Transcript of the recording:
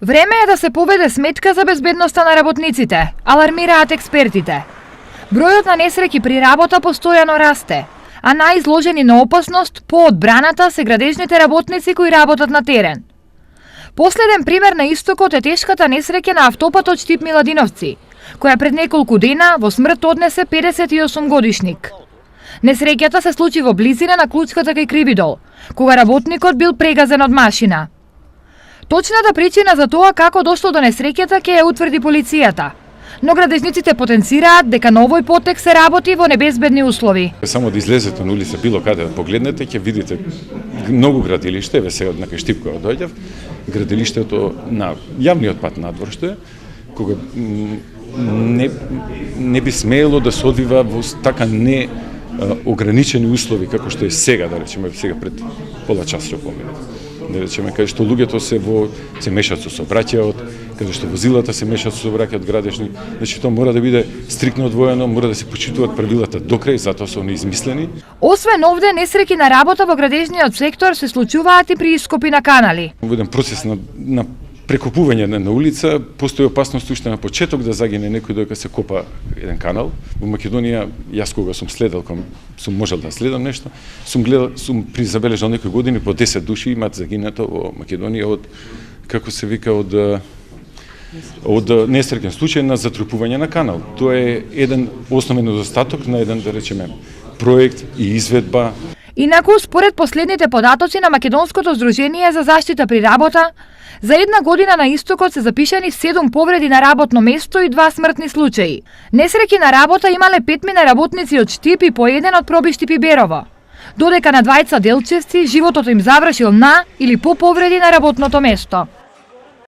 Време е да се поведе сметка за безбедноста на работниците, алармираат експертите. Бројот на несреќи при работа постојано расте, а најизложени на опасност по одбраната се градежните работници кои работат на терен. Последен пример на истокот е тешката несреќа на автопатот Штип Миладиновци, која пред неколку дена во смрт однесе 58 годишник. Несреќата се случи во близина на клучката кај Кривидол, кога работникот бил прегазен од машина. Точната причина за тоа како дошло до несреќата ќе ја утврди полицијата, но градежниците потенцираат дека на овој потек се работи во небезбедни услови. Само да излезете на улица било каде да погледнете, ќе видите многу градилиште, еве сега од некој Штип кога доаѓав, градилиштето на јавниот пат надвор што е, кога не би смеело да се одвива во така не ограничени услови како што е сега, да речеме сега пред пола час што поминав. Да речеме каде што луѓето се мешаат со сообраќајот, каде што возилата се мешаат со сообраќајот градежни, значи тоа мора да биде стриктно одвоено, мора да се почитуваат правилата до крај, затоа се они измислени. Освен овде, несреќи на работа во градежниот сектор се случуваат и при ископи на канали. Во еден процес на прекопување на улица, постои опасност уште на почеток да загине некој додека се копа еден канал. Во Македонија, јас кога сум следел, сум можел да следам нешто, сум призабележал некои години по 10 души имаат загинато во Македонија од, како се вика, од несреќен случај на затрупување на канал. Тоа е еден основен недостаток на еден, да речеме, проект и изведба. Инаку, според последните податоци на Македонското здружение за заштита при работа, за една година на истокот се запишани 7 повреди на работно место и 2 смртни случаи. Несреќи на работа имале 5 работници од Штип и по еден од Проби Штип и Берово, додека на двајца делчевци животот им завршил на или по повреди на работното место.